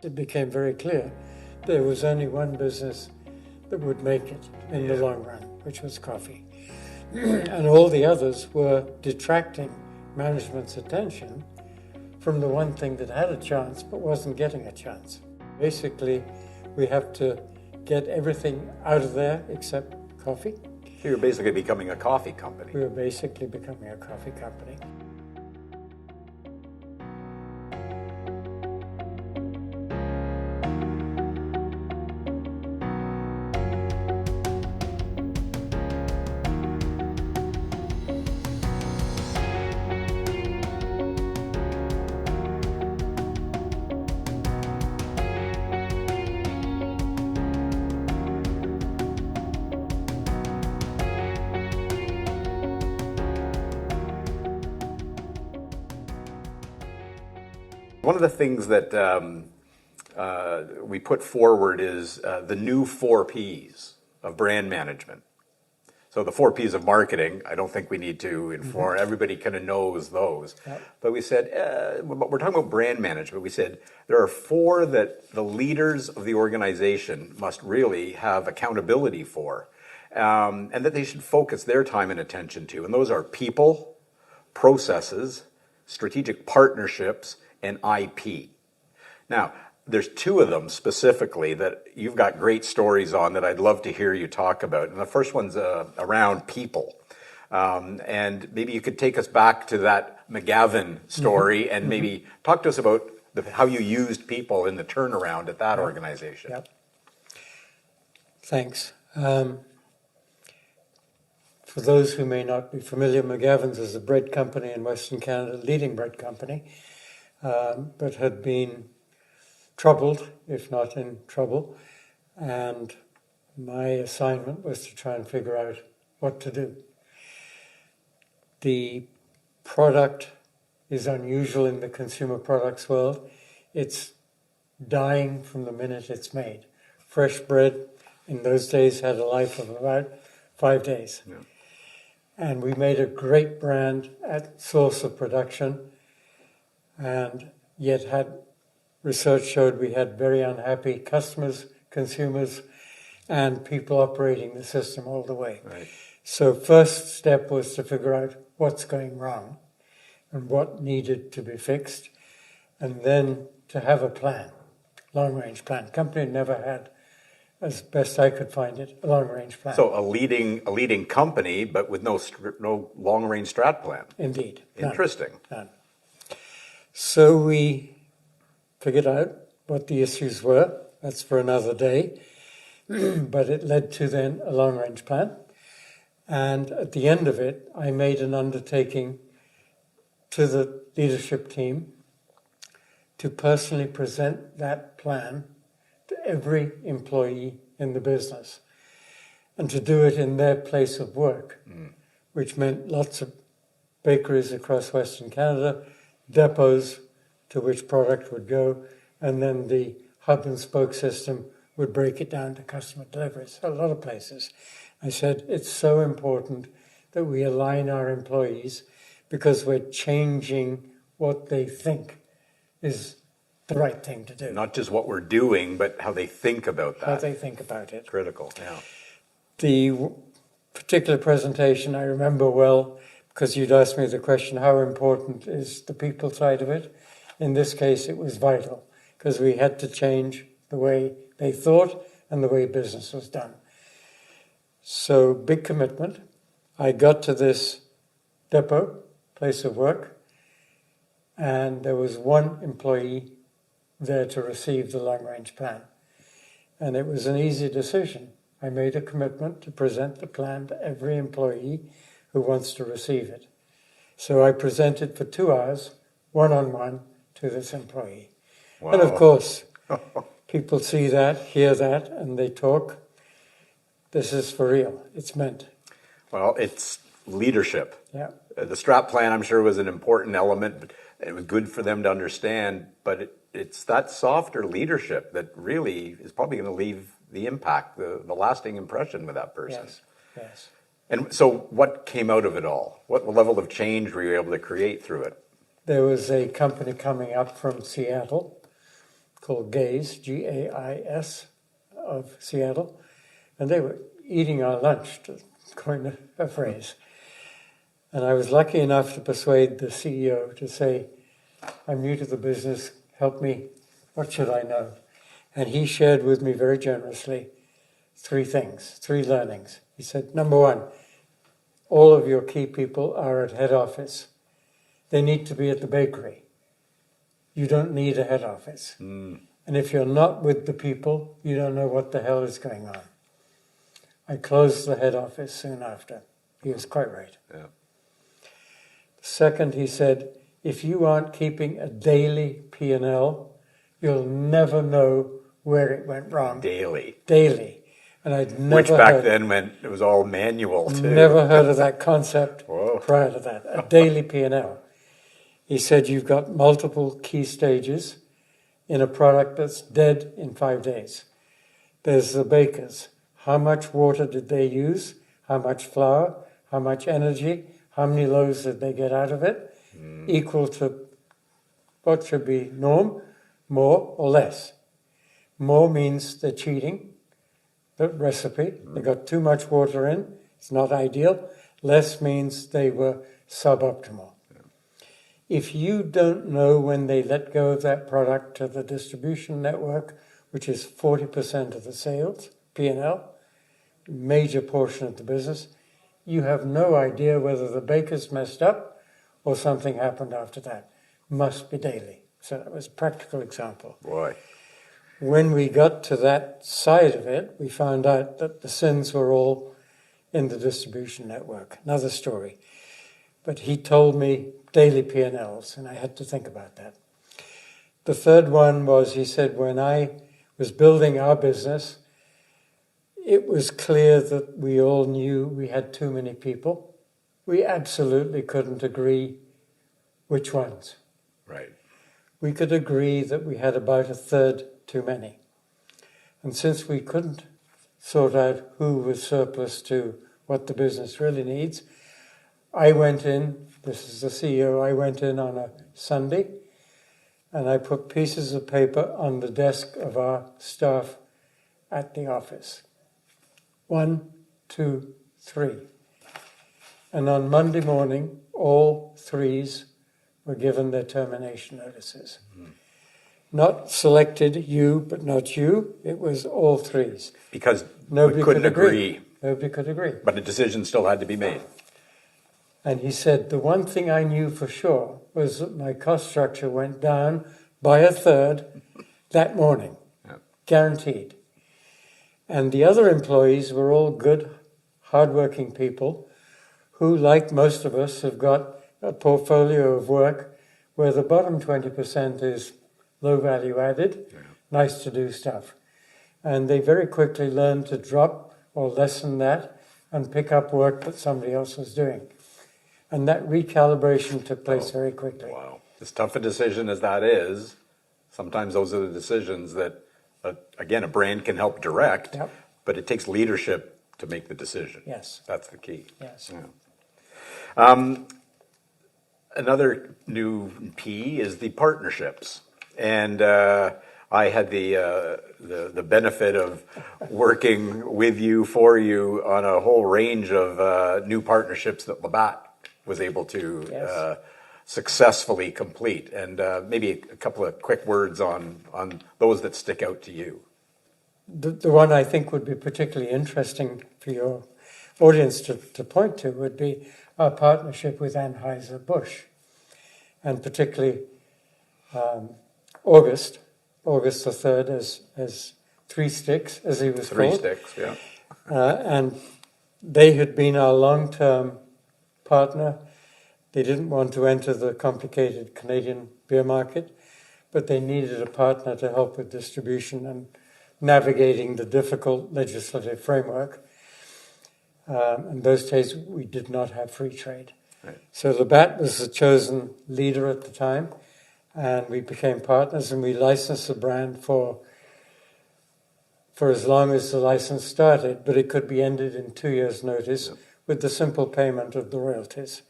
It became very clear there was only one business that would make it in the long run, which was coffee. And all the others were detracting management's attention from the one thing that had a chance but wasn't getting a chance. Basically, we have to get everything out of there except coffee. So you're basically becoming a coffee company. We were basically becoming a coffee company. One of the things that we put forward is the new 4 Ps of brand management. So the 4 Ps of marketing, I don't think we need to inform, everybody kind of knows those. Yep. But we said, we're talking about brand management. We said there are 4 that the leaders of the organization must really have accountability for, and that they should focus their time and attention to. And those are people, processes, strategic partnerships, and IP. Now, there's 2 of them specifically that you've got great stories on that I'd love to hear you talk about. And the first one's around people. And maybe you could take us back to that McGavin story and maybe talk to us about how you used people in the turnaround at that organization. Yep. Thanks. For those who may not be familiar, McGavin's is a bread company in Western Canada, leading bread company. But had been troubled, if not in trouble, and my assignment was to try and figure out what to do. The product is unusual in the consumer products world. It's dying from the minute it's made. Fresh bread in those days had a life of about 5 days. Yeah. And we made a great brand at source of production, and yet research showed we had very unhappy customers, consumers, and people operating the system all the way. Right. So first step was to figure out what's going wrong and what needed to be fixed, and then to have a plan, long-range plan. Company never had, as best I could find it, a long-range plan. So a leading company, but with no long-range strat plan. Indeed. Interesting. None. So we figured out what the issues were. That's for another day. But it led to then a long-range plan. And at the end of it, I made an undertaking to the leadership team to personally present that plan to every employee in the business, and to do it in their place of work, which meant lots of bakeries across Western Canada, depots to which product would go, and then the hub and spoke system would break it down to customer deliveries. A lot of places. I said, it's so important that we align our employees because we're changing what they think is the right thing to do. Not just what we're doing, but how they think about that. How they think about it. Critical, yeah. The particular presentation I remember well, because you'd asked me the question, how important is the people side of it? In this case, it was vital, because we had to change the way they thought and the way business was done. So, big commitment. I got to this depot, place of work, and there was one employee there to receive the long-range plan. And it was an easy decision. I made a commitment to present the plan to every employee who wants to receive it. So I presented for 2 hours, one-on-one, to this employee. Wow. And of course, people see that, hear that, and they talk. This is for real. It's meant. Well, it's leadership. Yeah. The strat plan, I'm sure, was an important element, but it was good for them to understand, but it's that softer leadership that really is probably going to leave the impact, the lasting impression with that person. Yes, yes. And so what came out of it all? What level of change were you able to create through it? There was a company coming up from Seattle called 𝗕𝗍s, G-A-I-S, of Seattle, and they were eating our lunch, to coin a phrase. And I was lucky enough to persuade the CEO to say, I'm new to the business, help me, what should I know? And he shared with me very generously 3 things, 3 learnings. He said, number 1, all of your key people are at head office. They need to be at the bakery. You don't need a head office. And if you're not with the people, you don't know what the hell is going on. I closed the head office soon after. He was quite right. Yeah. Second, he said, if you aren't keeping a daily P&L, you'll never know where it went wrong. Daily. And I'd never Which back then meant it was all manual too. Never heard of that concept Whoa. prior to that, a daily P&L. He said you've got multiple key stages in a product that's dead in 5 days. There's the bakers. How much water did they use? How much flour? How much energy? How many loaves did they get out of it? Equal to what should be norm, more or less. More means they're cheating the recipe. They got too much water in. It's not ideal. Less means they were suboptimal. If you don't know when they let go of that product to the distribution network, which is 40% of the sales, P&L, major portion of the business, you have no idea whether the bakers messed up or something happened after that. Must be daily. So that was a practical example. Boy. When we got to that side of it, we found out that the sins were all in the distribution network. Another story. But he told me daily P&Ls, and I had to think about that. The third one was, he said, when I was building our business, it was clear that we all knew we had too many people. We absolutely couldn't agree which ones. Right. We could agree that we had about 1/3 too many. And since we couldn't sort out who was surplus to what the business really needs, I went in, this is the CEO, I went in on a Sunday, and I put pieces of paper on the desk of our staff at the office. 1, 2, 3. And on Monday morning, all 3s were given their termination notices. Not selected you, but not you. It was all 3s. Because Nobody we couldn't could agree. Nobody could agree. But a decision still had to be made. And he said, the one thing I knew for sure was that my cost structure went down by 1/3 that morning. Yeah. Guaranteed. And the other employees were all good, hardworking people who, like most of us, have got a portfolio of work where the bottom 20% is low value added, nice to do stuff. And they very quickly learned to drop or lessen that and pick up work that somebody else was doing. And that recalibration took place very quickly. Wow. As tough a decision as that is, sometimes those are the decisions that, again, a brand can help direct, Yep. but it takes leadership to make the decision. Yes. That's the key. Yes. Yeah. Another new P is the partnerships. And I had the benefit of working with you, for you, on a whole range of new partnerships that Labatt was able to Yes. successfully complete. And maybe a couple of quick words on those that stick out to you. The one I think would be particularly interesting for your audience to point to would be our partnership with Anheuser-Busch, and particularly August III as 3 Sticks, as he was 3 called. Sticks, yeah. And they had been our long-term partner. They didn't want to enter the complicated Canadian beer market, but they needed a partner to help with distribution and navigating the difficult legislative framework. In those days, we did not have free trade. Right. So Labatt was the chosen leader at the time, and we became partners, and we licensed the brand for as long as the license started, but it could be ended in 2 years' notice with the simple payment of the royalties.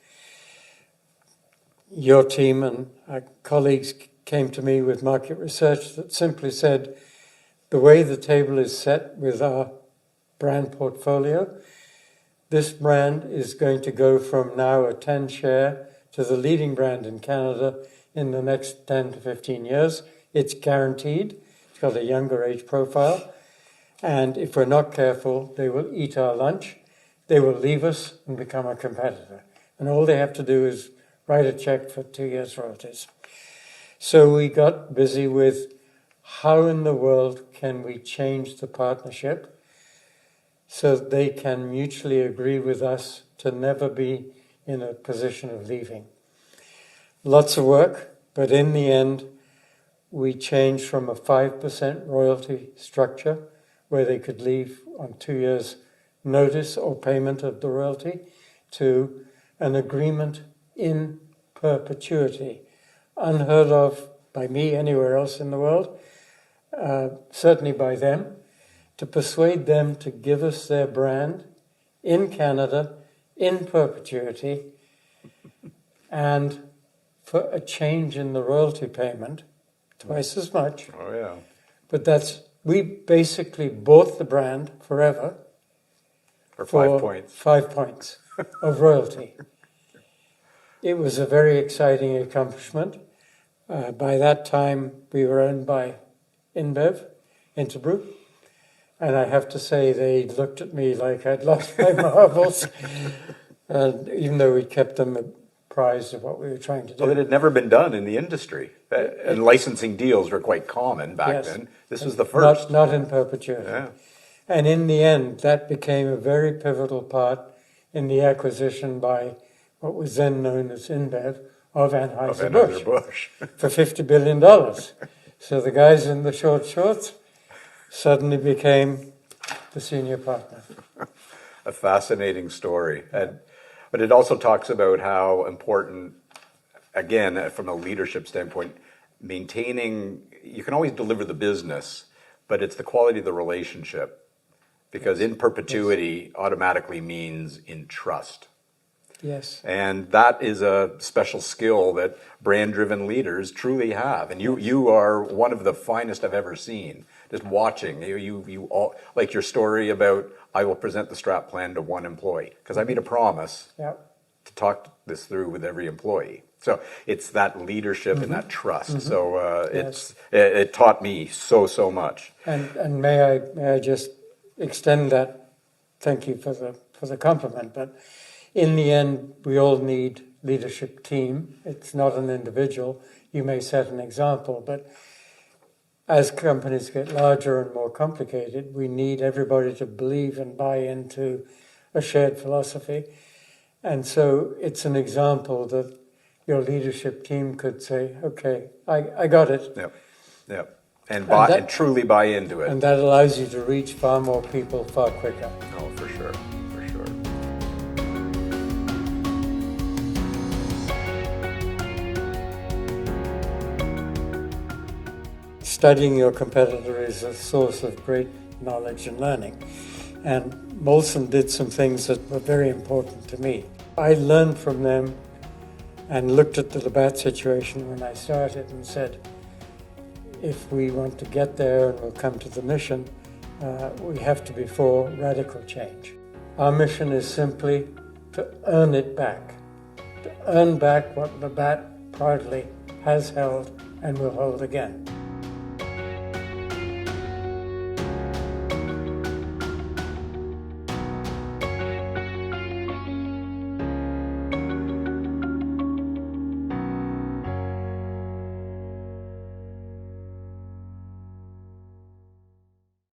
Your team and our colleagues came to me with market research that simply said the way the table is set with our brand portfolio, this brand is going to go from now a 10 share to the leading brand in Canada in the next 10 to 15 years. It's guaranteed. It's got a younger age profile. And if we're not careful, they will eat our lunch. They will leave us and become a competitor. And all they have to do is write a check for 2 years' royalties. So we got busy with how in the world can we change the partnership so that they can mutually agree with us to never be in a position of leaving. Lots of work, but in the end, we changed from a 5% royalty structure where they could leave on 2 years' notice or payment of the royalty to an agreement in perpetuity, unheard of by me anywhere else in the world, certainly by them, to persuade them to give us their brand in Canada in perpetuity and for a change in the royalty payment, twice as much. Oh, yeah. But we basically bought the brand forever for 5 points. 5 points of royalty. It was a very exciting accomplishment. By that time, we were owned by InBev, Interbrew. And I have to say, they looked at me like I'd lost my marbles, and even though we kept them apprised of what we were trying to do. Well, it had never been done in the industry. And licensing deals were quite common back then. This was the first. Not in perpetuity. Yeah. And in the end, that became a very pivotal part in the acquisition by what was then known as InBev of Anheuser-Busch for $50 billion. So the guys in the short shorts suddenly became the senior partner. A fascinating story. But it also talks about how important, again, from a leadership standpoint, maintaining, you can always deliver the business, but it's the quality of the relationship. Because in perpetuity automatically means in trust. Yes. And that is a special skill that brand-driven leaders truly have. And you are one of the finest I've ever seen. Just watching, you all, like your story about, I will present the strat plan to one employee. Because I made a promise to talk this through with every employee. So it's that leadership and that trust. So it taught me so much. And may I just extend that, thank you for the compliment, but in the end, we all need leadership team. It's not an individual. You may set an example, but as companies get larger and more complicated, we need everybody to believe and buy into a shared philosophy. And so it's an example that your leadership team could say, okay, I got it. Yep. And truly buy into it. And that allows you to reach far more people far quicker. Oh, for sure. Studying your competitor is a source of great knowledge and learning. And Molson did some things that were very important to me. I learned from them and looked at the Labatt situation when I started and said, if we want to get there and we'll come to the mission, we have to be for radical change. Our mission is simply to earn it back, to earn back what Labatt proudly has held and will hold again.